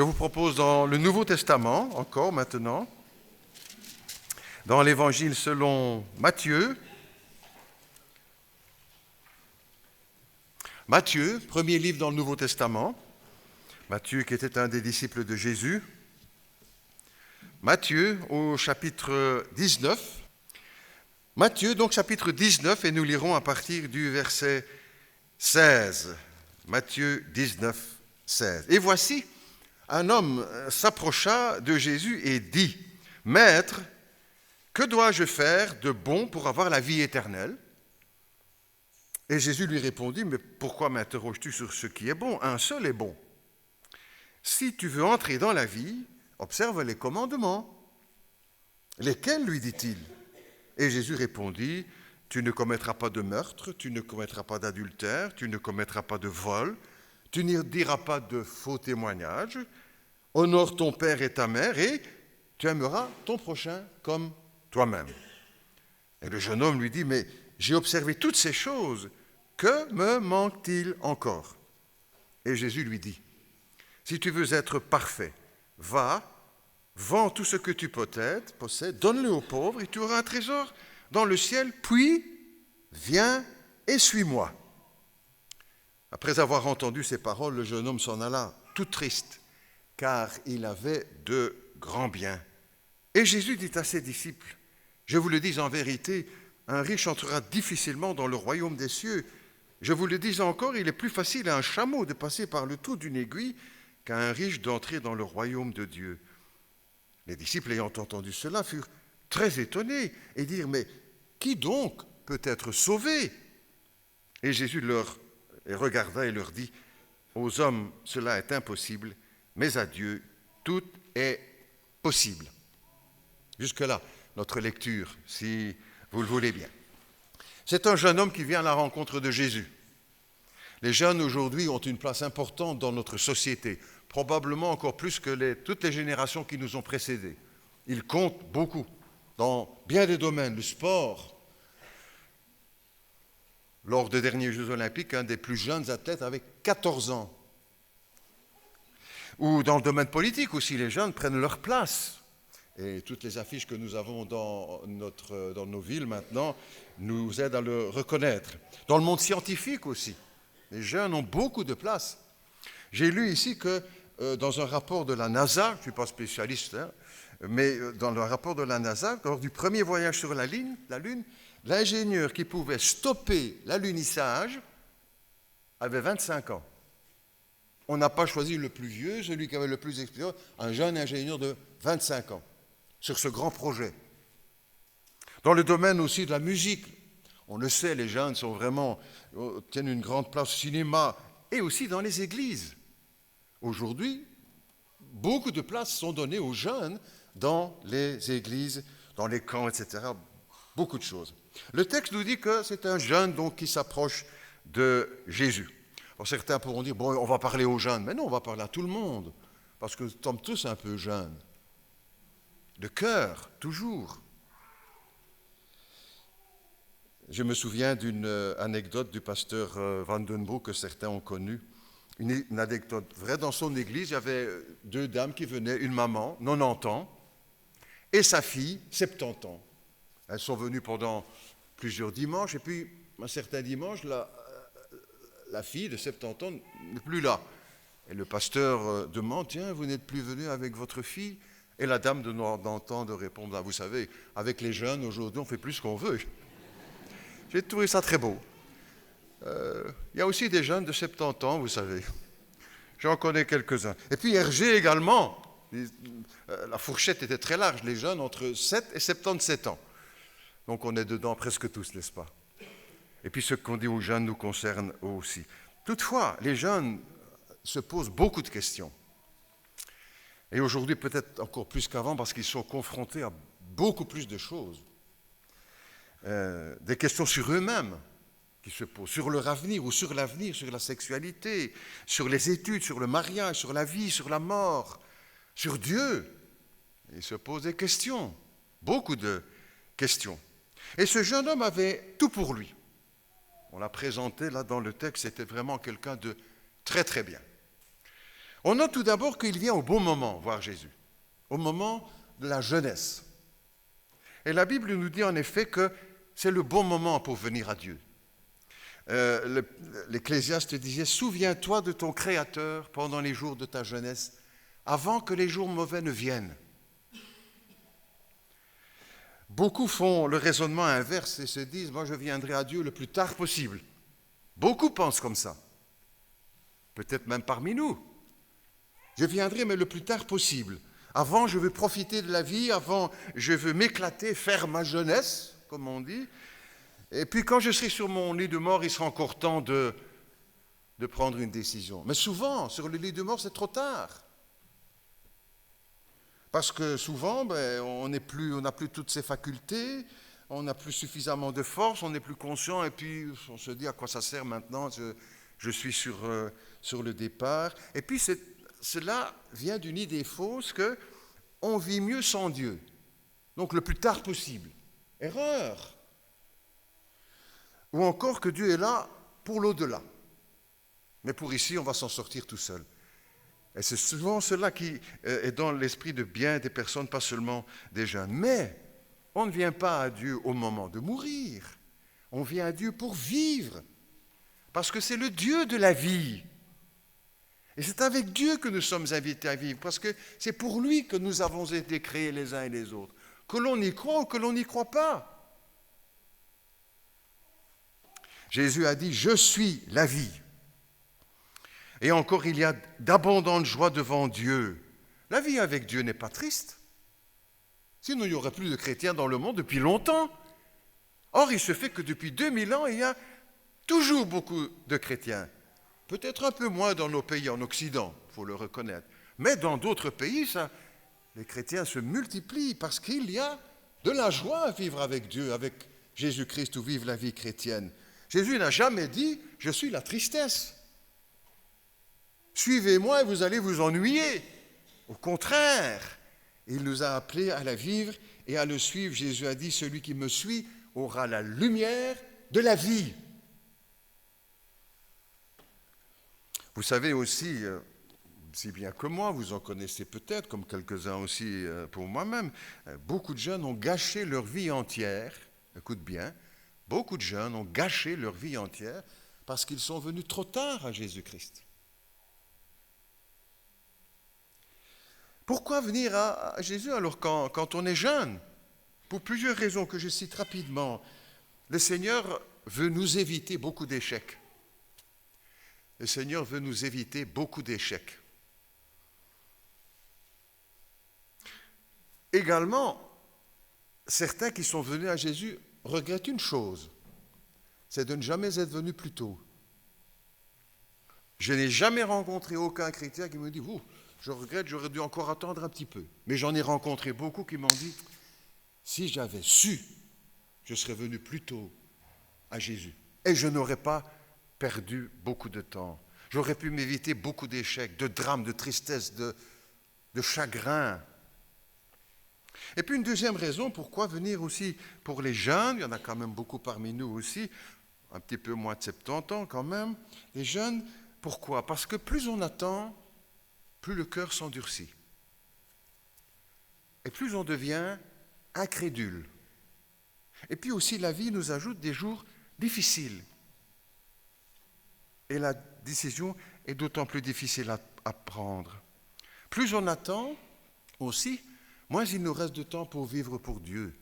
vous propose dans le Nouveau Testament, encore maintenant, dans l'Évangile selon Matthieu. Matthieu, premier livre dans le Nouveau Testament. Matthieu qui était un des disciples de Jésus. Matthieu au chapitre 19. Matthieu, donc chapitre 19, et nous lirons à partir du verset 16. Matthieu 19, 16. Et voici, un homme s'approcha de Jésus et dit, « Maître, que dois-je faire de bon pour avoir la vie éternelle ?» Et Jésus lui répondit, « Mais pourquoi m'interroges-tu sur ce qui est bon? Un seul est bon. Si tu veux entrer dans la vie, observe les commandements. » « Lesquels, lui dit-il ? » Et Jésus répondit, « Tu ne commettras pas de meurtre, tu ne commettras pas d'adultère, tu ne commettras pas de vol, tu ne diras pas de faux témoignages, honore ton père et ta mère, et tu aimeras ton prochain comme toi-même. » Et le jeune homme lui dit, « Mais j'ai observé toutes ces choses, que me manque-t-il encore ?» Et Jésus lui dit, « Si tu veux être parfait, va, vends tout ce que tu possèdes, donne-le aux pauvres, et tu auras un trésor dans le ciel, puis viens et suis-moi. » Après avoir entendu ces paroles, le jeune homme s'en alla, tout triste, car il avait de grands biens. Et Jésus dit à ses disciples, « Je vous le dis en vérité, un riche entrera difficilement dans le royaume des cieux. Je vous le dis encore, il est plus facile à un chameau de passer par le trou d'une aiguille qu'à un riche d'entrer dans le royaume de Dieu. » Les disciples ayant entendu cela furent très étonnés et dirent, « Mais qui donc peut être sauvé ?» Et Jésus leur regarda et leur dit, « Aux hommes cela est impossible, mais à Dieu tout est possible. » Jusque-là, notre lecture, si vous le voulez bien. C'est un jeune homme qui vient à la rencontre de Jésus. Les jeunes aujourd'hui ont une place importante dans notre société, probablement encore plus que toutes les générations qui nous ont précédés. Ils comptent beaucoup dans bien des domaines, le sport. Lors des derniers Jeux olympiques, un des plus jeunes athlètes avait 14 ans. Ou dans le domaine politique aussi, les jeunes prennent leur place. Et toutes les affiches que nous avons dans nos villes maintenant nous aident à le reconnaître. Dans le monde scientifique aussi, les jeunes ont beaucoup de place. J'ai lu ici que dans un rapport de la NASA, je ne suis pas spécialiste, mais dans le rapport de la NASA, lors du premier voyage sur la Lune, l'ingénieur qui pouvait stopper l'alunissage avait 25 ans. On n'a pas choisi le plus vieux, celui qui avait le plus d'expérience, un jeune ingénieur de 25 ans, sur ce grand projet. Dans le domaine aussi de la musique, on le sait, les jeunes tiennent une grande place au cinéma et aussi dans les églises. Aujourd'hui, beaucoup de places sont données aux jeunes dans les églises, dans les camps, etc. Beaucoup de choses. Le texte nous dit que c'est un jeune donc, qui s'approche de Jésus. Alors, certains pourront dire, bon, on va parler aux jeunes. Mais non, on va parler à tout le monde, parce que nous sommes tous un peu jeunes. De cœur, toujours. Je me souviens d'une anecdote du pasteur Vandenbroek que certains ont connue. Une anecdote vraie. Dans son église, il y avait deux dames qui venaient, une maman, 90 ans, et sa fille, 70 ans. Elles sont venues pendant plusieurs dimanches, et puis un certain dimanche, la fille de 70 ans n'est plus là. Et le pasteur demande, « Tiens, vous n'êtes plus venu avec votre fille ?» Et la dame de 90 ans de répondre, « Vous savez, avec les jeunes, aujourd'hui, on fait plus ce qu'on veut. » J'ai trouvé ça très beau. Il y a aussi des jeunes de 70 ans, vous savez. J'en connais quelques-uns. Et puis Hergé également. La fourchette était très large, les jeunes entre 7 et 77 ans. Donc on est dedans presque tous, n'est-ce pas? Et puis ce qu'on dit aux jeunes nous concerne aussi. Toutefois, les jeunes se posent beaucoup de questions. Et aujourd'hui peut-être encore plus qu'avant parce qu'ils sont confrontés à beaucoup plus de choses. Des questions sur eux-mêmes qui se posent, sur leur avenir ou sur l'avenir, sur la sexualité, sur les études, sur le mariage, sur la vie, sur la mort, sur Dieu. Ils se posent des questions, beaucoup de questions. Et ce jeune homme avait tout pour lui. On l'a présenté là dans le texte, c'était vraiment quelqu'un de très très bien. On note tout d'abord qu'il vient au bon moment voir Jésus, au moment de la jeunesse. Et la Bible nous dit en effet que c'est le bon moment pour venir à Dieu. L'Ecclésiaste disait « Souviens-toi de ton Créateur pendant les jours de ta jeunesse, avant que les jours mauvais ne viennent. » Beaucoup font le raisonnement inverse et se disent « Moi, je viendrai à Dieu le plus tard possible. » Beaucoup pensent comme ça, peut-être même parmi nous. Je viendrai, mais le plus tard possible. Avant, je veux profiter de la vie, avant, je veux m'éclater, faire ma jeunesse, comme on dit. Et puis, quand je serai sur mon lit de mort, il sera encore temps de prendre une décision. Mais souvent, sur le lit de mort, c'est trop tard. Parce que souvent, on n'a plus toutes ses facultés, on n'a plus suffisamment de force, on n'est plus conscient, et puis on se dit à quoi ça sert maintenant, je suis sur le départ. Et puis, cela vient d'une idée fausse qu'on vit mieux sans Dieu. Donc le plus tard possible. Erreur. Ou encore que Dieu est là pour l'au-delà. Mais pour ici, on va s'en sortir tout seul. Et c'est souvent cela qui est dans l'esprit de bien des personnes, pas seulement des jeunes. Mais on ne vient pas à Dieu au moment de mourir. On vient à Dieu pour vivre. Parce que c'est le Dieu de la vie. Et c'est avec Dieu que nous sommes invités à vivre, parce que c'est pour lui que nous avons été créés les uns et les autres. Que l'on y croit ou que l'on n'y croit pas. Jésus a dit « Je suis la vie ». Et encore, il y a d'abondantes joies devant Dieu. La vie avec Dieu n'est pas triste. Sinon, il n'y aurait plus de chrétiens dans le monde depuis longtemps. Or, il se fait que depuis 2000 ans, il y a toujours beaucoup de chrétiens. Peut-être un peu moins dans nos pays en Occident, il faut le reconnaître. Mais dans d'autres pays, les chrétiens se multiplient parce qu'il y a de la joie à vivre avec Dieu, avec Jésus-Christ, ou vivre la vie chrétienne. Jésus n'a jamais dit « je suis la tristesse ». Suivez-moi et vous allez vous ennuyer. Au contraire, il nous a appelés à la vivre et à le suivre. Jésus a dit « celui qui me suit aura la lumière de la vie ». Vous savez aussi, si bien que moi, vous en connaissez peut-être, comme quelques-uns aussi pour moi-même, beaucoup de jeunes ont gâché leur vie entière, écoute bien, beaucoup de jeunes ont gâché leur vie entière parce qu'ils sont venus trop tard à Jésus-Christ. Pourquoi venir à Jésus alors quand on est jeune? Pour plusieurs raisons que je cite rapidement. Le Seigneur veut nous éviter beaucoup d'échecs. Le Seigneur veut nous éviter beaucoup d'échecs. Également, certains qui sont venus à Jésus regrettent une chose, c'est de ne jamais être venus plus tôt. Je n'ai jamais rencontré aucun chrétien qui me dit « je regrette, j'aurais dû encore attendre un petit peu ». Mais j'en ai rencontré beaucoup qui m'ont dit « si j'avais su, je serais venu plus tôt à Jésus. Et je n'aurais pas perdu beaucoup de temps. J'aurais pu m'éviter beaucoup d'échecs, de drames, de tristesse, de chagrin. » Et puis une deuxième raison, pourquoi venir aussi pour les jeunes, il y en a quand même beaucoup parmi nous aussi, un petit peu moins de 70 ans quand même, les jeunes, pourquoi? Parce que plus on attend, plus le cœur s'endurcit. Et plus on devient incrédule. Et puis aussi la vie nous ajoute des jours difficiles. Et la décision est d'autant plus difficile à prendre. Plus on attend aussi, moins il nous reste de temps pour vivre pour Dieu.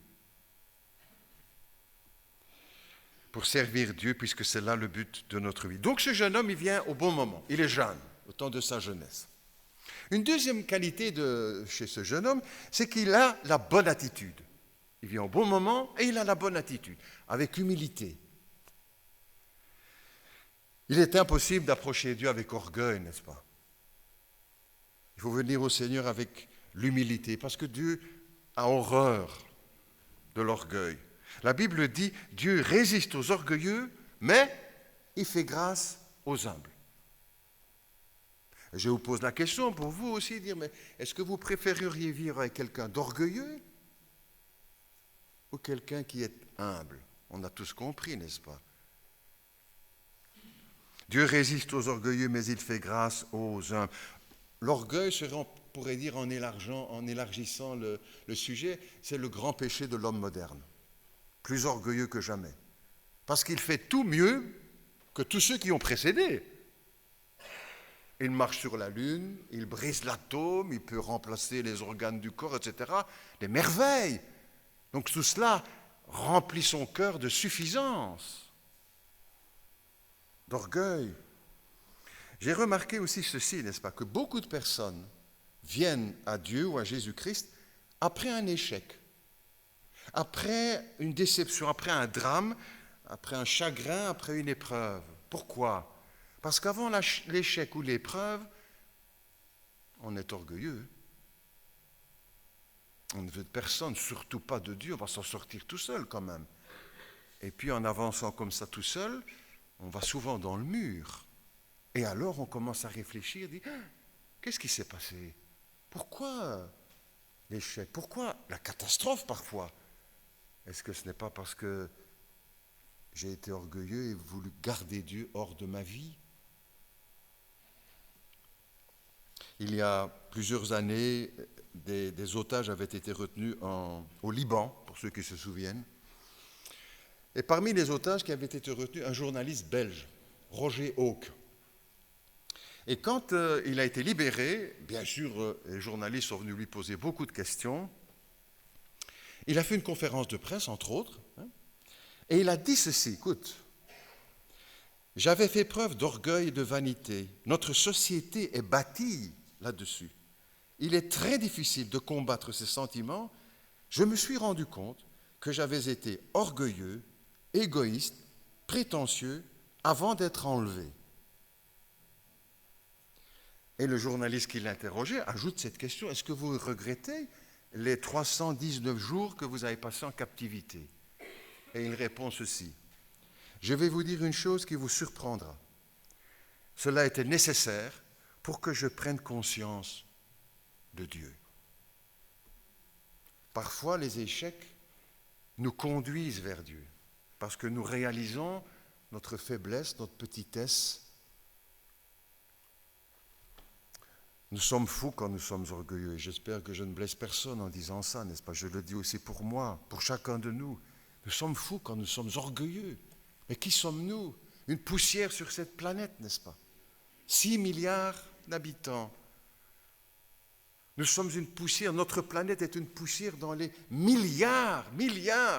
Pour servir Dieu, puisque c'est là le but de notre vie. Donc ce jeune homme, il vient au bon moment. Il est jeune, au temps de sa jeunesse. Une deuxième qualité chez ce jeune homme, c'est qu'il a la bonne attitude. Il vient au bon moment et il a la bonne attitude, avec humilité. Il est impossible d'approcher Dieu avec orgueil, n'est-ce pas? Il faut venir au Seigneur avec l'humilité, parce que Dieu a horreur de l'orgueil. La Bible dit, Dieu résiste aux orgueilleux, mais il fait grâce aux humbles. Je vous pose la question pour vous aussi, dire, mais est-ce que vous préféreriez vivre avec quelqu'un d'orgueilleux ou quelqu'un qui est humble? On a tous compris, n'est-ce pas? Dieu résiste aux orgueilleux, mais il fait grâce aux humbles. l'orgueil serait, on pourrait dire en élargissant le sujet, c'est le grand péché de l'homme moderne, plus orgueilleux que jamais. Parce qu'il fait tout mieux que tous ceux qui ont précédé. Il marche sur la lune, il brise l'atome, il peut remplacer les organes du corps, etc. Des merveilles. Donc tout cela remplit son cœur de suffisance, d'orgueil. J'ai remarqué aussi ceci, n'est-ce pas, que beaucoup de personnes viennent à Dieu ou à Jésus-Christ après un échec, après une déception, après un drame, après un chagrin, après une épreuve. Pourquoi ? Parce qu'avant l'échec ou l'épreuve, on est orgueilleux. On ne veut de personne, surtout pas de Dieu, on va s'en sortir tout seul quand même. Et puis en avançant comme ça tout seul, on va souvent dans le mur. Et alors on commence à réfléchir, dit, qu'est-ce qui s'est passé ? Pourquoi l'échec ? Pourquoi la catastrophe parfois ? Est-ce que ce n'est pas parce que j'ai été orgueilleux et voulu garder Dieu hors de ma vie ? Il y a plusieurs années, des otages avaient été retenus au Liban, pour ceux qui se souviennent. Et parmi les otages qui avaient été retenus, un journaliste belge, Roger Hawke. Et quand il a été libéré, bien sûr, les journalistes sont venus lui poser beaucoup de questions. Il a fait une conférence de presse, entre autres, et il a dit ceci, écoute, j'avais fait preuve d'orgueil et de vanité. Notre société est bâtie là-dessus. Il est très difficile de combattre ces sentiments. Je me suis rendu compte que j'avais été orgueilleux, égoïste, prétentieux, avant d'être enlevé. Et le journaliste qui l'interrogeait ajoute cette question, est-ce que vous regrettez les 319 jours que vous avez passés en captivité ? Et il répond ceci, je vais vous dire une chose qui vous surprendra. Cela était nécessaire pour que je prenne conscience de Dieu. Parfois, les échecs nous conduisent vers Dieu, parce que nous réalisons notre faiblesse, notre petitesse. Nous sommes fous quand nous sommes orgueilleux, et j'espère que je ne blesse personne en disant ça, n'est-ce pas ? Je le dis aussi pour moi, pour chacun de nous. Nous sommes fous quand nous sommes orgueilleux. Mais qui sommes-nous ? Une poussière sur cette planète, n'est-ce pas ? 6 milliards d'habitants. Nous sommes une poussière, notre planète est une poussière dans les milliards,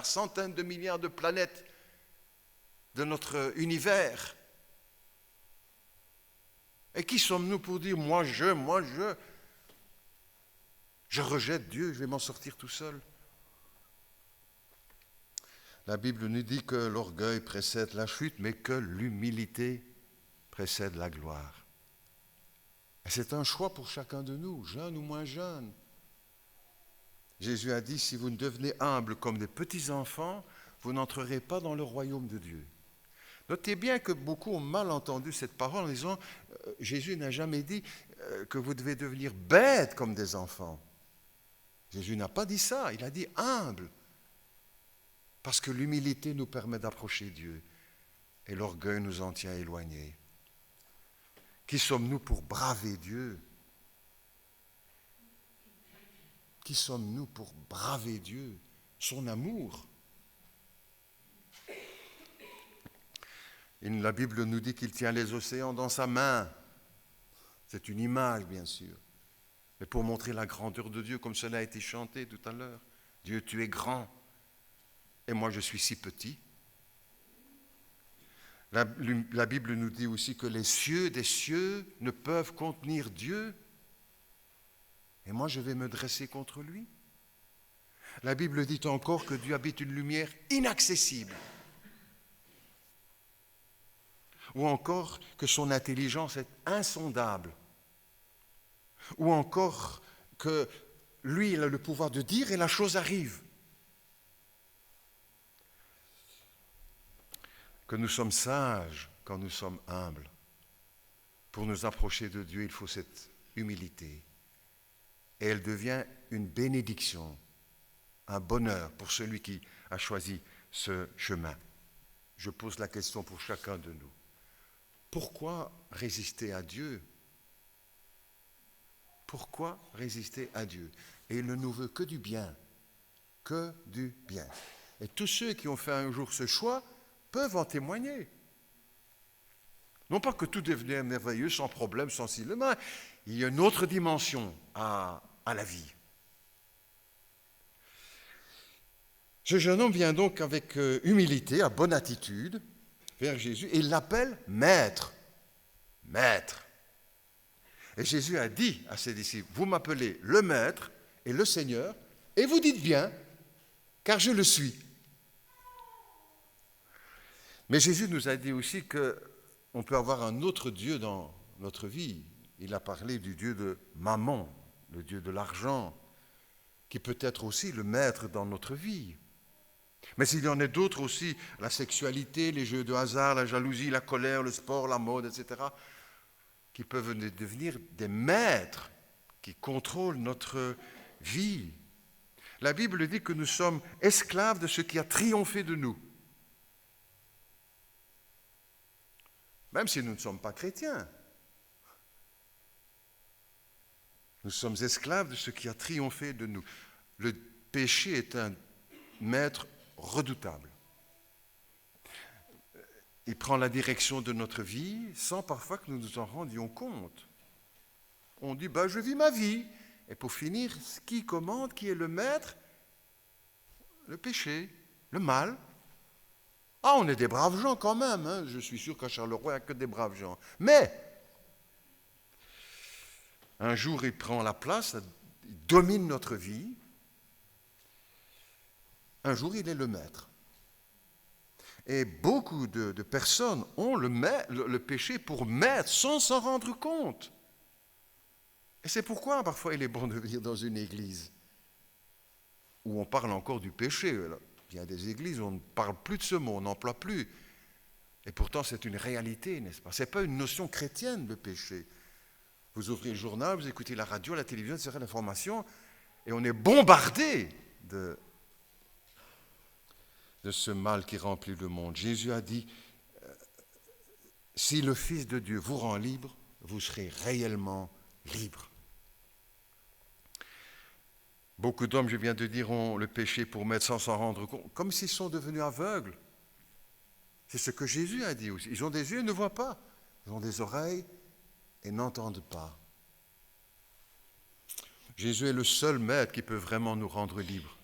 centaines de milliards de planètes de notre univers. Et qui sommes-nous pour dire, moi je rejette Dieu, je vais m'en sortir tout seul. La Bible nous dit que l'orgueil précède la chute, mais que l'humilité précède la gloire. Et c'est un choix pour chacun de nous, jeunes ou moins jeunes. Jésus a dit, si vous ne devenez humbles comme des petits-enfants, vous n'entrerez pas dans le royaume de Dieu. Notez bien que beaucoup ont mal entendu cette parole en disant, Jésus n'a jamais dit que vous devez devenir bêtes comme des enfants. Jésus n'a pas dit ça, il a dit humble. Parce que l'humilité nous permet d'approcher Dieu et l'orgueil nous en tient éloignés. Qui sommes-nous pour braver Dieu ? Qui sommes-nous pour braver Dieu, son amour ? La Bible nous dit qu'il tient les océans dans sa main. C'est une image, bien sûr. Mais pour montrer la grandeur de Dieu, comme cela a été chanté tout à l'heure. Dieu, tu es grand. Et moi, je suis si petit. La Bible nous dit aussi que les cieux des cieux ne peuvent contenir Dieu. Et moi, je vais me dresser contre lui. La Bible dit encore que Dieu habite une lumière inaccessible. Ou encore que son intelligence est insondable. Ou encore que lui, il a le pouvoir de dire et la chose arrive. Que nous sommes sages quand nous sommes humbles. Pour nous approcher de Dieu, il faut cette humilité. Et elle devient une bénédiction, un bonheur pour celui qui a choisi ce chemin. Je pose la question pour chacun de nous. Pourquoi résister à Dieu ? Pourquoi résister à Dieu? Et il ne nous veut que du bien. Que du bien. Et tous ceux qui ont fait un jour ce choix peuvent en témoigner. Non pas que tout devenait merveilleux, sans problème, sans cinéma. Il y a une autre dimension à la vie. Ce jeune homme vient donc avec humilité, à bonne attitude, vers Jésus, et il l'appelle Maître. Maître. Et Jésus a dit à ses disciples, vous m'appelez le Maître et le Seigneur, et vous dites bien, car je le suis. Mais Jésus nous a dit aussi qu'on peut avoir un autre Dieu dans notre vie. Il a parlé du Dieu de Mammon, le Dieu de l'argent, qui peut être aussi le maître dans notre vie. Mais il y en a d'autres aussi, la sexualité, les jeux de hasard, la jalousie, la colère, le sport, la mode, etc., qui peuvent devenir des maîtres qui contrôlent notre vie. La Bible dit que nous sommes esclaves de ce qui a triomphé de nous. Même si nous ne sommes pas chrétiens. Nous sommes esclaves de ce qui a triomphé de nous. Le péché est un maître redoutable. Il prend la direction de notre vie sans parfois que nous nous en rendions compte. On dit, je vis ma vie. Et pour finir, qui commande, qui est le maître? Le péché, le mal. On est des braves gens quand même. Hein. Je suis sûr qu'à Charleroi, il n'y a que des braves gens. Mais, un jour, il prend la place, il domine notre vie. Un jour, il est le maître. Et beaucoup de personnes ont le péché pour maître sans s'en rendre compte. Et c'est pourquoi parfois il est bon de venir dans une église où on parle encore du péché. Il y a des églises où on ne parle plus de ce mot, on n'emploie plus. Et pourtant c'est une réalité, n'est-ce pas? Ce n'est pas une notion chrétienne, le péché. Vous ouvrez le journal, vous écoutez la radio, la télévision, etc., l'information, et on est bombardé de ce mal qui remplit le monde. Jésus a dit, si le Fils de Dieu vous rend libre, vous serez réellement libre. Beaucoup d'hommes, je viens de dire, ont le péché pour mettre sans s'en rendre compte, comme s'ils sont devenus aveugles. C'est ce que Jésus a dit aussi. Ils ont des yeux et ne voient pas. Ils ont des oreilles et n'entendent pas. Jésus est le seul maître qui peut vraiment nous rendre libres.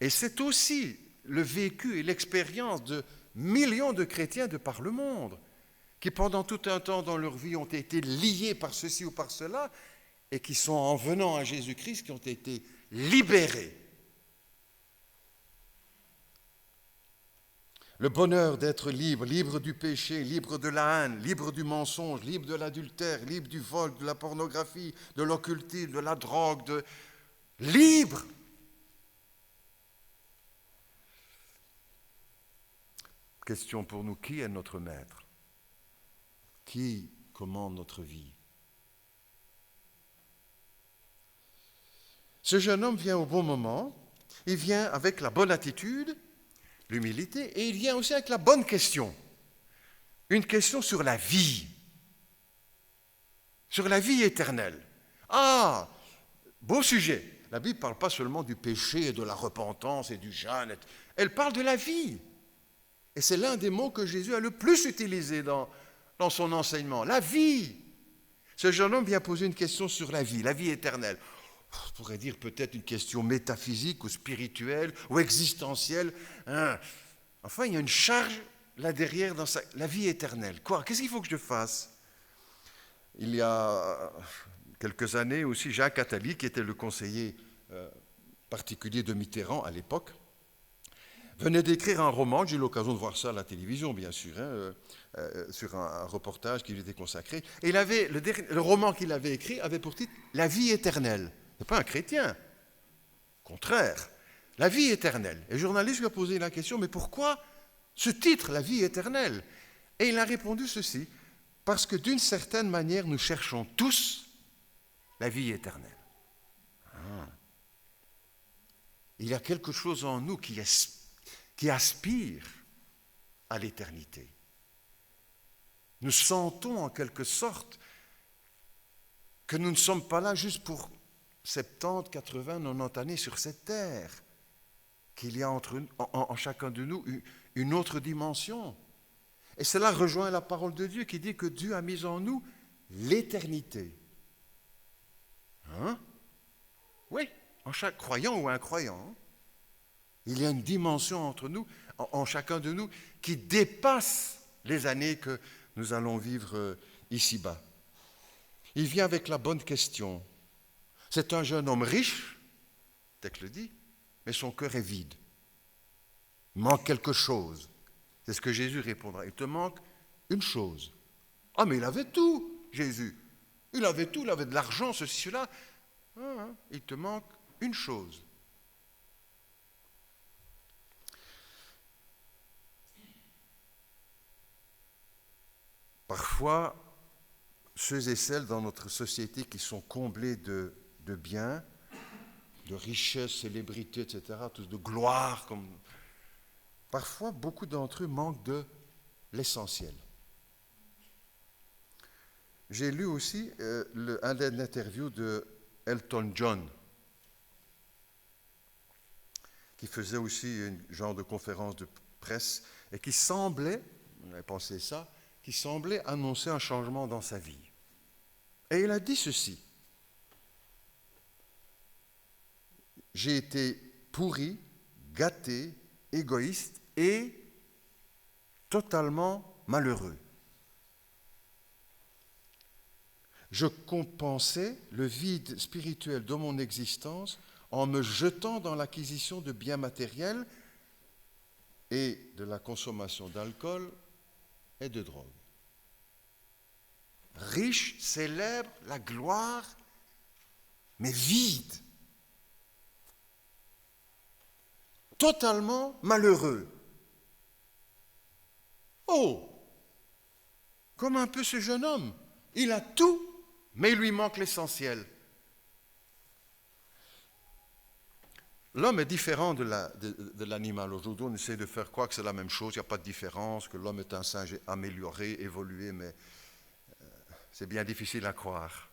Et c'est aussi le vécu et l'expérience de millions de chrétiens de par le monde, qui pendant tout un temps dans leur vie ont été liés par ceci ou par cela, et qui sont en venant à Jésus-Christ, qui ont été libérés. Le bonheur d'être libre, libre du péché, libre de la haine, libre du mensonge, libre de l'adultère, libre du vol, de la pornographie, de l'occultisme, de la drogue, libre. Question pour nous, qui est notre maître? Qui commande notre vie? Ce jeune homme vient au bon moment, il vient avec la bonne attitude, l'humilité, et il vient aussi avec la bonne question. Une question sur la vie éternelle. Beau sujet. La Bible ne parle pas seulement du péché et de la repentance et du jeûne, elle parle de la vie. Et c'est l'un des mots que Jésus a le plus utilisé dans son enseignement, la vie. Ce jeune homme vient poser une question sur la vie éternelle. On pourrait dire peut-être une question métaphysique ou spirituelle ou existentielle. Enfin, il y a une charge là derrière dans la vie éternelle. Quoi? Qu'est-ce qu'il faut que je fasse? Il y a quelques années aussi, Jacques Attali, qui était le conseiller particulier de Mitterrand à l'époque, venait d'écrire un roman, j'ai eu l'occasion de voir ça à la télévision, bien sûr, sur un reportage qui lui était consacré. Et le roman qu'il avait écrit avait pour titre « La vie éternelle ». Ce n'est pas un chrétien. Au contraire, la vie éternelle. Et le journaliste lui a posé la question, mais pourquoi ce titre, la vie éternelle? Et il a répondu ceci, parce que d'une certaine manière, nous cherchons tous la vie éternelle. Il y a quelque chose en nous qui aspire à l'éternité. Nous sentons en quelque sorte que nous ne sommes pas là juste pour 70, 80, 90 années sur cette terre, qu'il y a en chacun de nous une autre dimension. Et cela rejoint la parole de Dieu qui dit que Dieu a mis en nous l'éternité. Hein? Oui, en chaque croyant ou incroyant, il y a une dimension entre nous, en chacun de nous, qui dépasse les années que nous allons vivre ici-bas. Il vient avec la bonne question. C'est un jeune homme riche, le texte le dit, mais son cœur est vide. Il manque quelque chose. C'est ce que Jésus répondra. Il te manque une chose. Ah, mais il avait tout, Jésus. Il avait tout, il avait de l'argent, ceci, cela. Ah, il te manque une chose. Parfois, ceux et celles dans notre société qui sont comblés de biens, de richesses, célébrités, etc., tous de gloire, parfois beaucoup d'entre eux manquent de l'essentiel. J'ai lu aussi un interview de Elton John, qui faisait aussi un genre de conférence de presse et qui semblait, on avait pensé ça, qui semblait annoncer un changement dans sa vie. Et il a dit ceci: j'ai été pourri, gâté, égoïste et totalement malheureux. Je compensais le vide spirituel de mon existence en me jetant dans l'acquisition de biens matériels et de la consommation d'alcool et de drogue. Riche, célèbre, la gloire, mais vide. Totalement malheureux. Oh, comme un peu ce jeune homme. Il a tout, mais il lui manque l'essentiel. L'homme est différent de l'animal. Aujourd'hui, on essaie de faire croire que c'est la même chose, il n'y a pas de différence, que l'homme est un singe amélioré, évolué, mais c'est bien difficile à croire.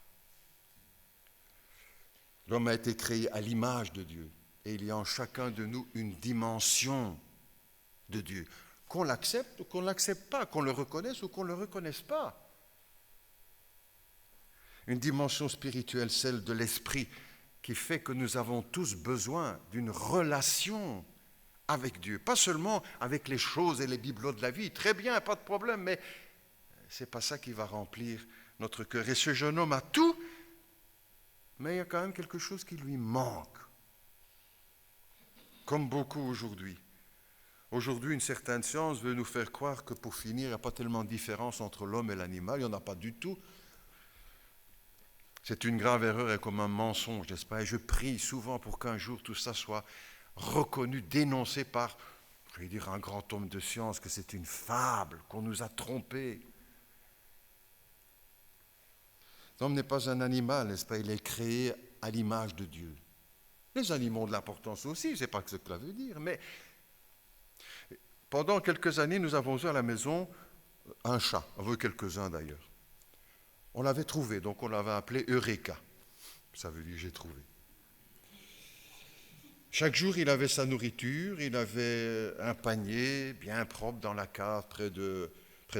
L'homme a été créé à l'image de Dieu, et il y a en chacun de nous une dimension de Dieu. Qu'on l'accepte ou qu'on ne l'accepte pas, qu'on le reconnaisse ou qu'on ne le reconnaisse pas. Une dimension spirituelle, celle de l'esprit, qui fait que nous avons tous besoin d'une relation avec Dieu. Pas seulement avec les choses et les bibelots de la vie, très bien, pas de problème, mais ce n'est pas ça qui va remplir notre cœur. Et ce jeune homme a tout, mais il y a quand même quelque chose qui lui manque. Comme beaucoup aujourd'hui. Aujourd'hui, une certaine science veut nous faire croire que pour finir, il n'y a pas tellement de différence entre l'homme et l'animal, il n'y en a pas du tout. C'est une grave erreur et comme un mensonge, n'est-ce pas? Et je prie souvent pour qu'un jour tout ça soit reconnu, dénoncé par, je vais dire, un grand homme de science, que c'est une fable, qu'on nous a trompés. L'homme n'est pas un animal, n'est-ce pas? Il est créé à l'image de Dieu. Les animaux ont de l'importance aussi, je ne sais pas ce que cela veut dire, mais pendant quelques années, nous avons eu à la maison un chat, on veut quelques-uns d'ailleurs. On l'avait trouvé, donc on l'avait appelé Eureka. Ça veut dire j'ai trouvé. Chaque jour, il avait sa nourriture, il avait un panier bien propre dans la cave près de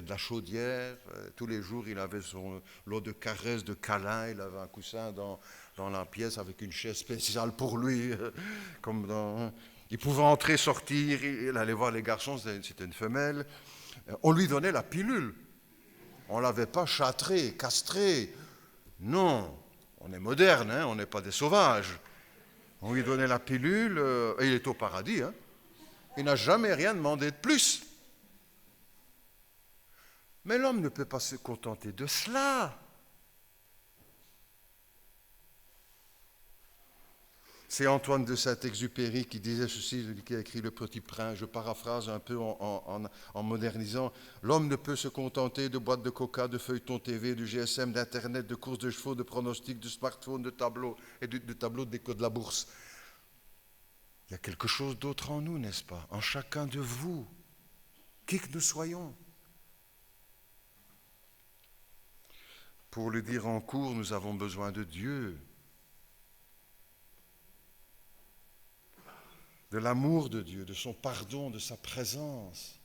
la chaudière. Tous les jours, il avait son lot de caresses, de câlins. Il avait un coussin dans la pièce avec une chaise spéciale pour lui. Il pouvait entrer, sortir, il allait voir les garçons, c'était une femelle. On lui donnait la pilule. On ne l'avait pas châtré, castré. Non, on est moderne, hein, on n'est pas des sauvages. On lui donnait la pilule, et il est au paradis. Hein. Il n'a jamais rien demandé de plus. Mais l'homme ne peut pas se contenter de cela. C'est Antoine de Saint-Exupéry qui disait ceci, qui a écrit Le Petit Prince, je paraphrase un peu en modernisant. L'homme ne peut se contenter de boîtes de coca, de feuilletons TV, de GSM, d'Internet, de courses de chevaux, de pronostics, de smartphones, de tableaux et de tableaux d'écho de la bourse. Il y a quelque chose d'autre en nous, n'est-ce pas? En chacun de vous, qui que nous soyons. Pour le dire en cours, nous avons besoin de Dieu, de l'amour de Dieu, de son pardon, de sa présence.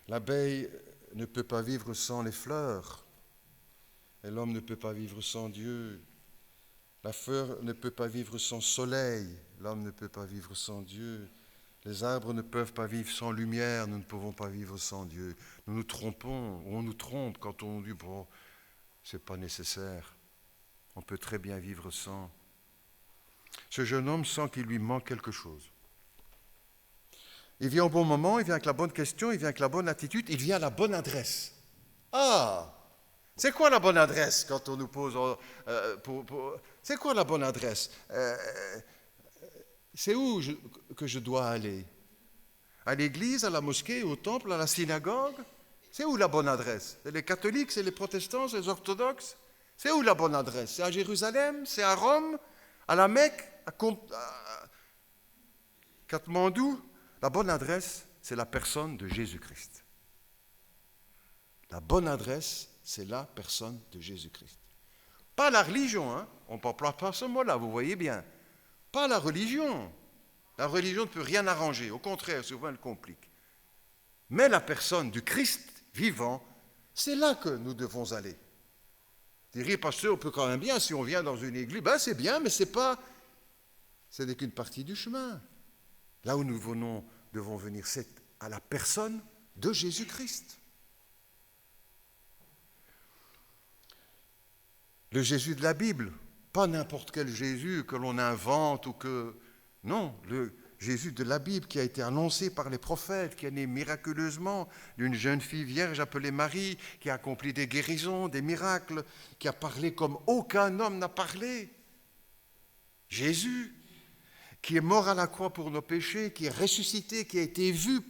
L'abeille ne peut pas vivre sans les fleurs, et l'homme ne peut pas vivre sans Dieu. La fleur ne peut pas vivre sans soleil, l'homme ne peut pas vivre sans Dieu. Les arbres ne peuvent pas vivre sans lumière, nous ne pouvons pas vivre sans Dieu. Nous nous trompons, ou on nous trompe quand on dit, bon, c'est pas nécessaire, on peut très bien vivre sans. Ce jeune homme sent qu'il lui manque quelque chose. Il vient au bon moment, il vient avec la bonne question, il vient avec la bonne attitude, il vient à la bonne adresse. Ah, c'est quoi la bonne adresse quand on nous pose... c'est quoi la bonne adresse c'est où que je dois aller? À l'église, à la mosquée, au temple, à la synagogue? C'est où la bonne adresse? C'est les catholiques, c'est les protestants, c'est les orthodoxes? C'est où la bonne adresse? C'est à Jérusalem? C'est à Rome? À la Mecque? À Katmandou? La bonne adresse, c'est la personne de Jésus-Christ. La bonne adresse, c'est la personne de Jésus-Christ. Pas la religion, hein? On ne parle pas ce mot-là, vous voyez bien. Pas la religion. La religion ne peut rien arranger, au contraire, souvent elle complique. Mais la personne du Christ vivant, c'est là que nous devons aller. Dire, pasteur, on peut quand même bien, si on vient dans une église, ben c'est bien, mais c'est n'est qu'une partie du chemin. Là où nous devons venir, c'est à la personne de Jésus-Christ. Le Jésus de la Bible, pas n'importe quel Jésus que l'on invente ou que... Non, le Jésus de la Bible qui a été annoncé par les prophètes, qui est né miraculeusement d'une jeune fille vierge appelée Marie, qui a accompli des guérisons, des miracles, qui a parlé comme aucun homme n'a parlé. Jésus, qui est mort à la croix pour nos péchés, qui est ressuscité, qui a été vu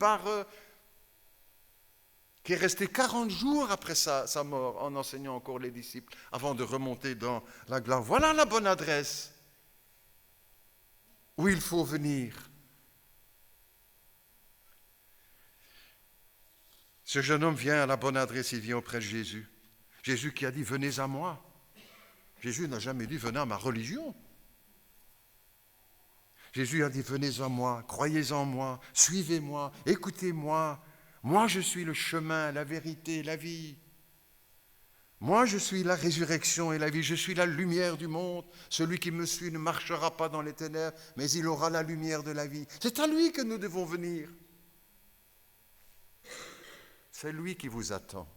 qui est resté 40 jours après sa mort en enseignant encore les disciples avant de remonter dans la gloire. Voilà la bonne adresse où il faut venir. Ce jeune homme vient à la bonne adresse, il vient auprès de Jésus. Jésus qui a dit « Venez à moi ». Jésus n'a jamais dit « Venez à ma religion ». Jésus a dit « Venez à moi, croyez en moi, suivez-moi, écoutez-moi. Moi, je suis le chemin, la vérité, la vie. Moi, je suis la résurrection et la vie. Je suis la lumière du monde. Celui qui me suit ne marchera pas dans les ténèbres, mais il aura la lumière de la vie. » C'est à lui que nous devons venir. C'est lui qui vous attend,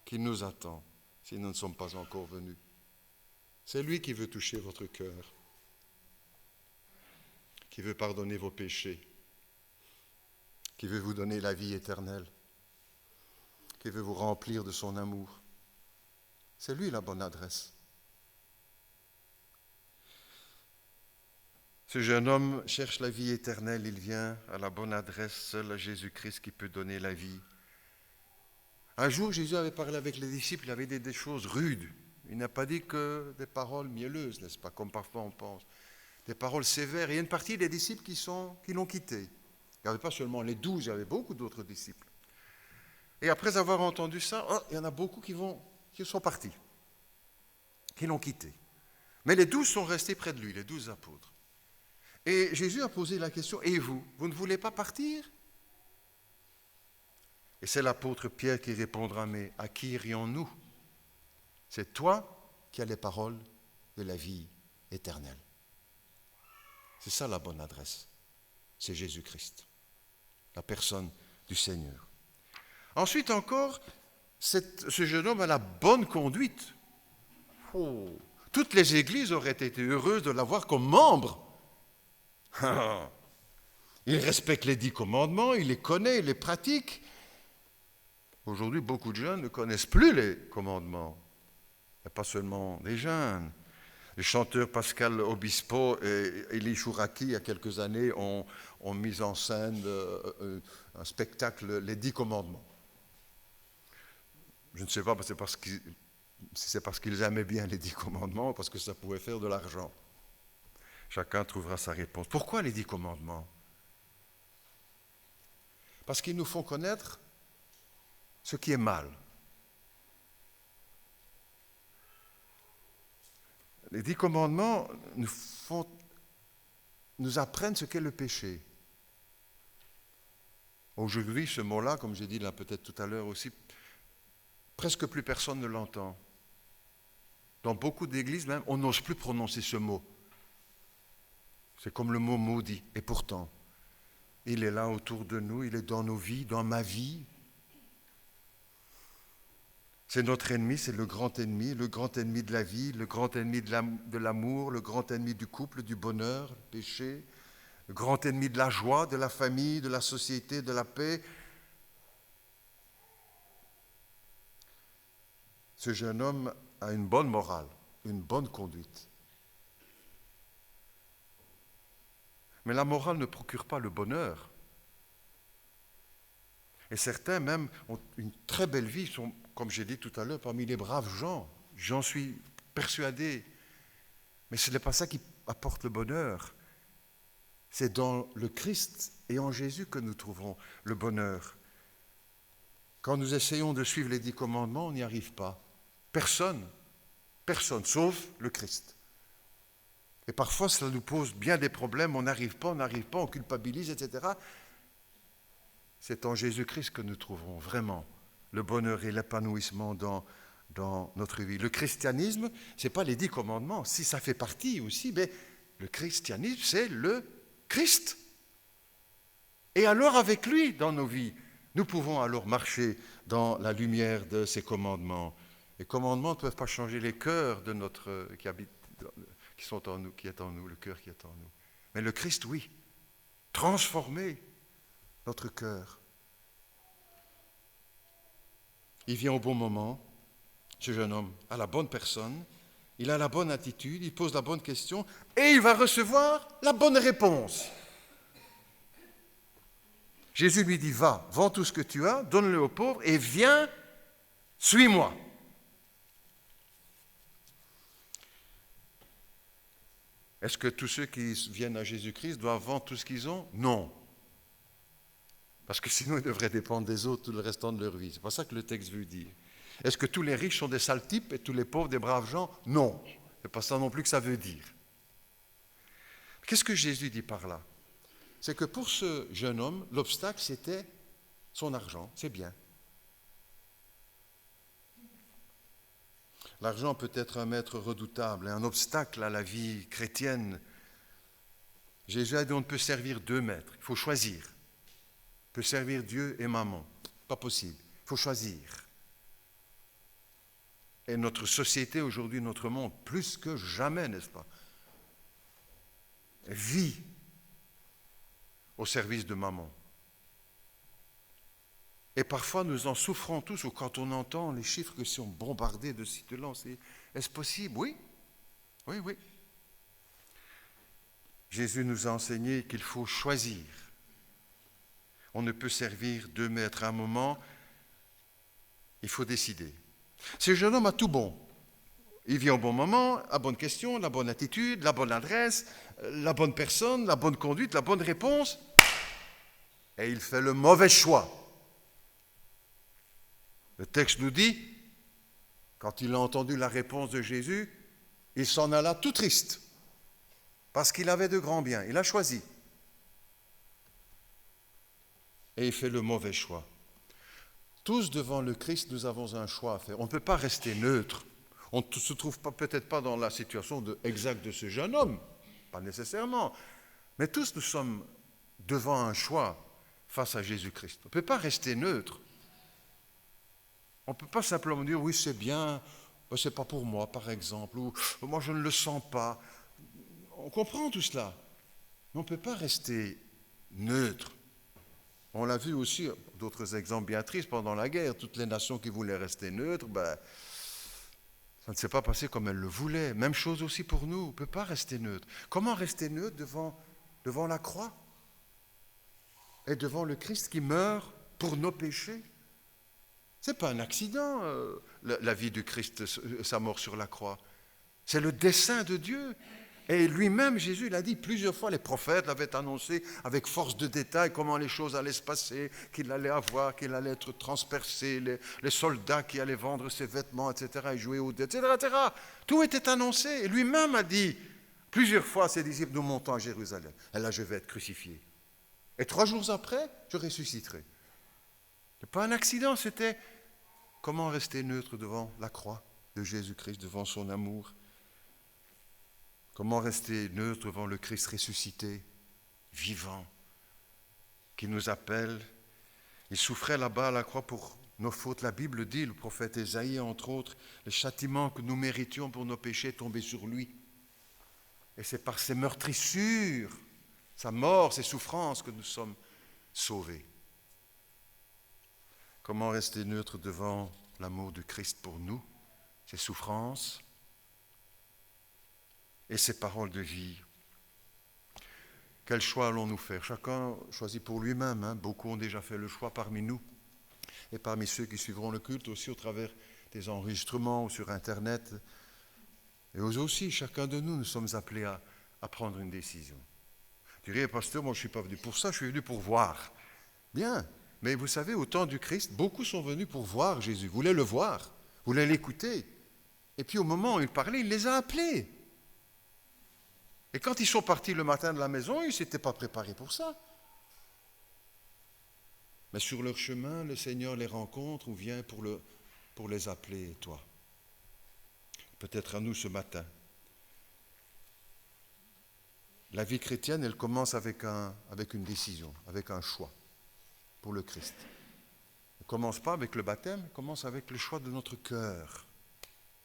qui nous attend, si nous ne sommes pas encore venus. C'est lui qui veut toucher votre cœur, qui veut pardonner vos péchés, qui veut vous donner la vie éternelle, qui veut vous remplir de son amour. C'est lui la bonne adresse. Ce jeune homme cherche la vie éternelle, il vient à la bonne adresse, seul à Jésus-Christ qui peut donner la vie. Un jour, Jésus avait parlé avec les disciples, il avait dit des choses rudes. Il n'a pas dit que des paroles mielleuses, n'est-ce pas, comme parfois on pense. Des paroles sévères. Il y a une partie des disciples qui l'ont quitté. Il n'y avait pas seulement les 12, il y avait beaucoup d'autres disciples. Et après avoir entendu ça, il y en a beaucoup qui sont partis, qui l'ont quitté. Mais les 12 sont restés près de lui, les 12 apôtres. Et Jésus a posé la question, et vous ne voulez pas partir? Et c'est l'apôtre Pierre qui répondra, mais à qui irions-nous? C'est toi qui as les paroles de la vie éternelle. C'est ça la bonne adresse. C'est Jésus-Christ, la personne du Seigneur. Ensuite encore, ce jeune homme a la bonne conduite. Oh, toutes les églises auraient été heureuses de l'avoir comme membre. Il respecte les 10 commandements, il les connaît, il les pratique. Aujourd'hui, beaucoup de jeunes ne connaissent plus les commandements. Et pas seulement des jeunes. Les chanteurs Pascal Obispo et Elie Chouraki, il y a quelques années, ont mis en scène un spectacle, les 10 commandements. Je ne sais pas si c'est parce qu'ils aimaient bien les 10 commandements ou parce que ça pouvait faire de l'argent. Chacun trouvera sa réponse. Pourquoi les 10 commandements? Parce qu'ils nous font connaître ce qui est mal. Les 10 commandements nous apprennent ce qu'est le péché. Aujourd'hui, ce mot-là, comme j'ai dit là peut-être tout à l'heure aussi, presque plus personne ne l'entend. Dans beaucoup d'églises même, on n'ose plus prononcer ce mot. C'est comme le mot maudit. Et pourtant, il est là autour de nous, il est dans nos vies, dans ma vie. C'est notre ennemi, c'est le grand ennemi de la vie, le grand ennemi de l'amour, le grand ennemi du couple, du bonheur, le péché, le grand ennemi de la joie, de la famille, de la société, de la paix. Ce jeune homme a une bonne morale, une bonne conduite. Mais la morale ne procure pas le bonheur. Et certains même ont une très belle vie, sont, comme j'ai dit tout à l'heure, parmi les braves gens. J'en suis persuadé. Mais ce n'est pas ça qui apporte le bonheur. C'est dans le Christ et en Jésus que nous trouverons le bonheur. Quand nous essayons de suivre les 10 commandements, on n'y arrive pas. Personne, sauf le Christ. Et parfois, cela nous pose bien des problèmes, on n'arrive pas, on culpabilise, etc. C'est en Jésus-Christ que nous trouverons vraiment le bonheur et l'épanouissement dans notre vie. Le christianisme, ce n'est pas les 10 commandements, si ça fait partie aussi, mais le christianisme, c'est le Christ. Et alors avec lui dans nos vies, nous pouvons alors marcher dans la lumière de ses commandements. Les commandements ne peuvent pas changer les cœurs de notre qui sont en nous, qui est en nous, le cœur qui est en nous. Mais le Christ, oui, transformer notre cœur. Il vient au bon moment, ce jeune homme a la bonne personne, il a la bonne attitude, il pose la bonne question et il va recevoir la bonne réponse. Jésus lui dit, va, vends tout ce que tu as, donne-le aux pauvres et viens, suis-moi. Est-ce que tous ceux qui viennent à Jésus-Christ doivent vendre tout ce qu'ils ont? Non. Parce que sinon, ils devraient dépendre des autres tout le restant de leur vie. C'est pas ça que le texte veut dire. Est-ce que tous les riches sont des sales types et tous les pauvres des braves gens? Non. C'est pas ça non plus que ça veut dire. Qu'est-ce que Jésus dit par là? C'est que pour ce jeune homme, l'obstacle, c'était son argent, ses biens. L'argent peut être un maître redoutable et un obstacle à la vie chrétienne. Jésus a dit on ne peut servir 2 maîtres, il faut choisir. On peut servir Dieu et maman, pas possible, il faut choisir. Et notre société aujourd'hui, notre monde, plus que jamais, n'est-ce pas, vit au service de maman. Et parfois, nous en souffrons tous, ou quand on entend les chiffres que sont bombardés de sites de lancers. Est-ce possible? Oui. Oui, oui. Jésus nous a enseigné qu'il faut choisir. On ne peut servir 2 maîtres à un moment. Il faut décider. Ce jeune homme a tout bon. Il vient au bon moment, la bonne question, la bonne attitude, la bonne adresse, la bonne personne, la bonne conduite, la bonne réponse. Et il fait le mauvais choix. Le texte nous dit, quand il a entendu la réponse de Jésus, il s'en alla tout triste, parce qu'il avait de grands biens. Il a choisi. Et il fait le mauvais choix. Tous devant le Christ, nous avons un choix à faire. On ne peut pas rester neutre. On ne se trouve peut-être pas dans la situation exacte de ce jeune homme, pas nécessairement. Mais tous nous sommes devant un choix face à Jésus-Christ. On ne peut pas rester neutre. On ne peut pas simplement dire, oui, c'est bien, mais ce n'est pas pour moi, par exemple, ou moi, je ne le sens pas. On comprend tout cela. Mais on ne peut pas rester neutre. On l'a vu aussi, d'autres exemples bien tristes pendant la guerre. Toutes les nations qui voulaient rester neutres, ça ne s'est pas passé comme elles le voulaient. Même chose aussi pour nous, on ne peut pas rester neutre. Comment rester neutre devant la croix et devant le Christ qui meurt pour nos péchés? Ce n'est pas un accident, la vie du Christ, sa mort sur la croix. C'est le dessein de Dieu. Et lui-même, Jésus, l'a dit plusieurs fois, les prophètes l'avaient annoncé avec force de détail comment les choses allaient se passer, qu'il allait avoir, qu'il allait être transpercé, les soldats qui allaient vendre ses vêtements, etc., et jouer au dé, etc., etc. Tout était annoncé. Et lui-même a dit plusieurs fois à ses disciples, nous montons à Jérusalem. Et là, je vais être crucifié. Et 3 jours après, je ressusciterai. Ce n'est pas un accident, c'était comment rester neutre devant la croix de Jésus-Christ, devant son amour. Comment rester neutre devant le Christ ressuscité, vivant, qui nous appelle. Il souffrait là-bas à la croix pour nos fautes. La Bible dit, le prophète Ésaïe, entre autres, le châtiment que nous méritions pour nos péchés est tombé sur lui. Et c'est par ses meurtrissures, sa mort, ses souffrances que nous sommes sauvés. Comment rester neutre devant l'amour de Christ pour nous, ses souffrances et ses paroles de vie? Quel choix allons-nous faire? Chacun choisit pour lui-même. Beaucoup ont déjà fait le choix parmi nous et parmi ceux qui suivront le culte aussi au travers des enregistrements ou sur Internet. Et aussi, chacun de nous, nous sommes appelés à prendre une décision. Tu dirais, pasteur, moi je ne suis pas venu pour ça, je suis venu pour voir. Bien, mais vous savez, au temps du Christ, beaucoup sont venus pour voir Jésus, voulaient le voir, voulaient l'écouter. Et puis au moment où il parlait, il les a appelés. Et quand ils sont partis le matin de la maison, ils ne s'étaient pas préparés pour ça. Mais sur leur chemin, le Seigneur les rencontre ou vient pour les appeler, toi. Peut-être à nous ce matin. La vie chrétienne, elle commence avec une décision, avec un choix pour le Christ. Elle ne commence pas avec le baptême, elle commence avec le choix de notre cœur.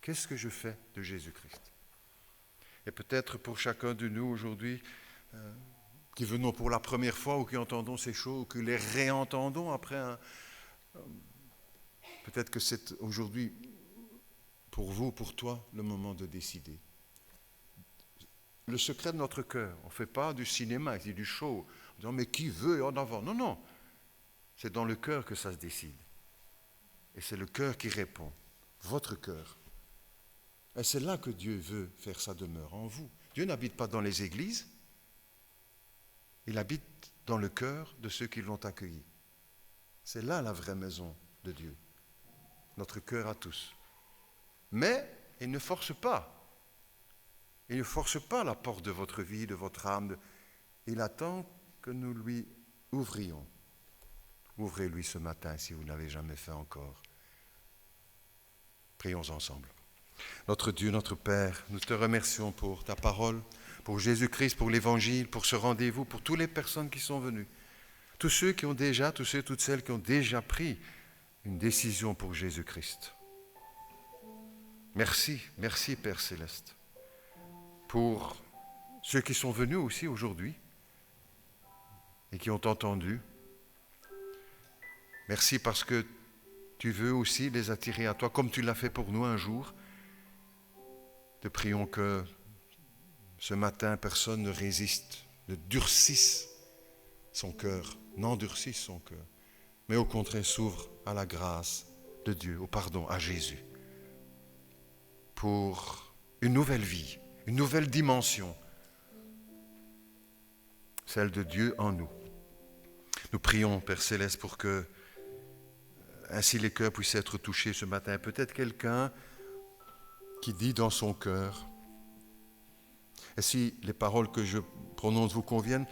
Qu'est-ce que je fais de Jésus-Christ? Et peut-être pour chacun de nous aujourd'hui, qui venons pour la première fois ou qui entendons ces choses, ou qui les réentendons après peut-être que c'est aujourd'hui, pour vous, pour toi, le moment de décider. Le secret de notre cœur, on ne fait pas du cinéma, c'est du show, en disant mais qui veut en avant? Non, non, c'est dans le cœur que ça se décide. Et c'est le cœur qui répond, votre cœur. Et c'est là que Dieu veut faire sa demeure, en vous. Dieu n'habite pas dans les églises, il habite dans le cœur de ceux qui l'ont accueilli. C'est là la vraie maison de Dieu, notre cœur à tous. Mais il ne force pas. Il ne force pas la porte de votre vie, de votre âme. Il attend que nous lui ouvrions. Ouvrez-lui ce matin si vous ne l'avez jamais fait encore. Prions ensemble. Notre Dieu, notre Père, nous te remercions pour ta parole, pour Jésus-Christ, pour l'Évangile, pour ce rendez-vous, pour toutes les personnes qui sont venues. Tous ceux, toutes celles qui ont déjà pris une décision pour Jésus-Christ. Merci, merci Père Céleste, pour ceux qui sont venus aussi aujourd'hui et qui ont entendu. Merci parce que tu veux aussi les attirer à toi, comme tu l'as fait pour nous un jour. Te prions que ce matin, personne ne résiste, ne durcisse son cœur, n'endurcisse son cœur, mais au contraire s'ouvre à la grâce de Dieu, au pardon, à Jésus, pour une nouvelle vie, une nouvelle dimension, celle de Dieu en nous. Nous prions, Père Céleste, pour que ainsi les cœurs puissent être touchés ce matin. Peut-être quelqu'un qui dit dans son cœur, et si les paroles que je prononce vous conviennent,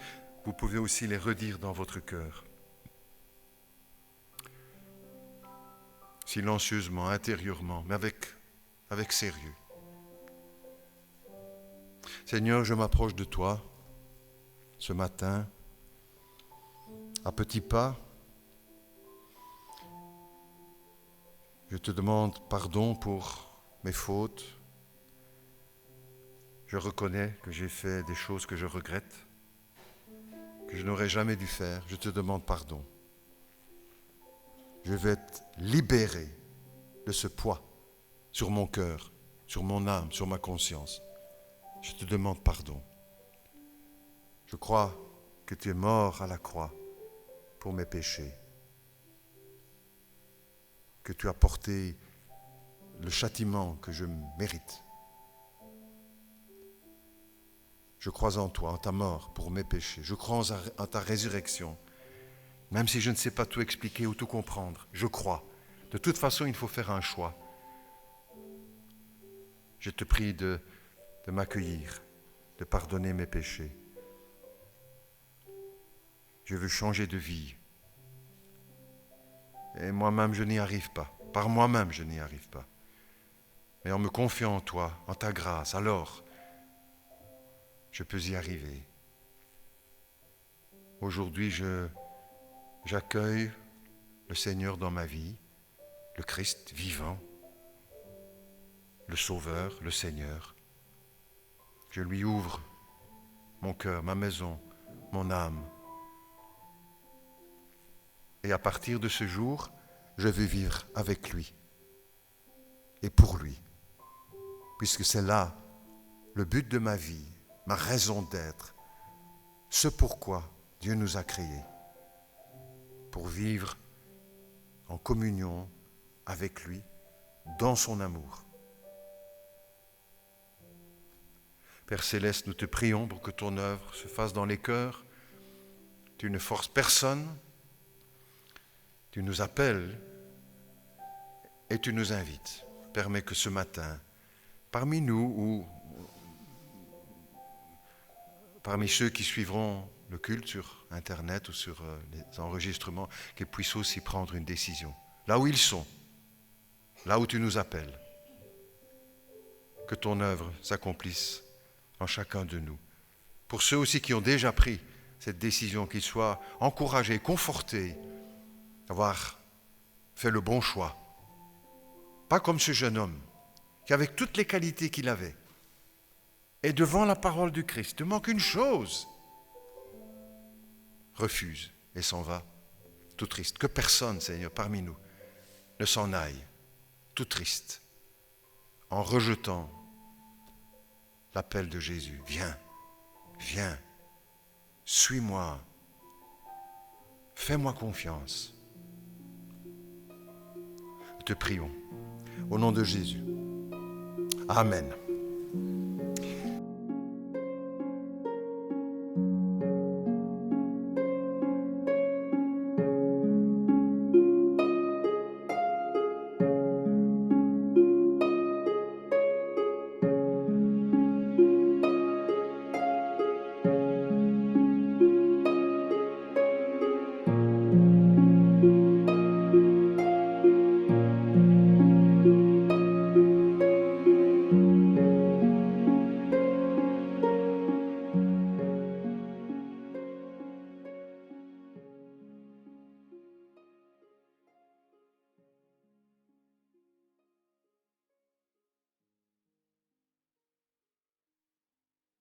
vous pouvez aussi les redire dans votre cœur. Silencieusement, intérieurement, mais avec sérieux. Seigneur, je m'approche de toi ce matin, à petits pas. Je te demande pardon pour mes fautes. Je reconnais que j'ai fait des choses que je regrette, que je n'aurais jamais dû faire. Je te demande pardon. Je vais être libéré de ce poids sur mon cœur, sur mon âme, sur ma conscience. Je te demande pardon. Je crois que tu es mort à la croix pour mes péchés, que tu as porté le châtiment que je mérite. Je crois en toi, en ta mort pour mes péchés. Je crois en ta résurrection. Même si je ne sais pas tout expliquer ou tout comprendre, je crois. De toute façon, il faut faire un choix. Je te prie de m'accueillir, de pardonner mes péchés. Je veux changer de vie. Et moi-même, je n'y arrive pas. Par moi-même, je n'y arrive pas. Mais en me confiant en toi, en ta grâce, alors, je peux y arriver. Aujourd'hui, j'accueille le Seigneur dans ma vie, le Christ vivant, le Sauveur, le Seigneur. Je lui ouvre mon cœur, ma maison, mon âme. Et à partir de ce jour, je vais vivre avec lui et pour lui, puisque c'est là le but de ma vie, ma raison d'être, ce pourquoi Dieu nous a créés, pour vivre en communion avec lui, dans son amour. Père Céleste, nous te prions pour que ton œuvre se fasse dans les cœurs. Tu ne forces personne, tu nous appelles et tu nous invites. Permets que ce matin, parmi nous ou parmi ceux qui suivront le culte sur Internet ou sur les enregistrements, qu'ils puissent aussi prendre une décision. Là où ils sont, là où tu nous appelles, que ton œuvre s'accomplisse en chacun de nous. Pour ceux aussi qui ont déjà pris cette décision, qu'ils soient encouragés, confortés, d'avoir fait le bon choix. Pas comme ce jeune homme, qui avec toutes les qualités qu'il avait, et devant la parole du Christ, ne manque une chose, refuse et s'en va, tout triste. Que personne, Seigneur, parmi nous, ne s'en aille, tout triste, en rejetant l'appel de Jésus. Viens, viens, suis-moi, fais-moi confiance. Te prions, au nom de Jésus. Amen.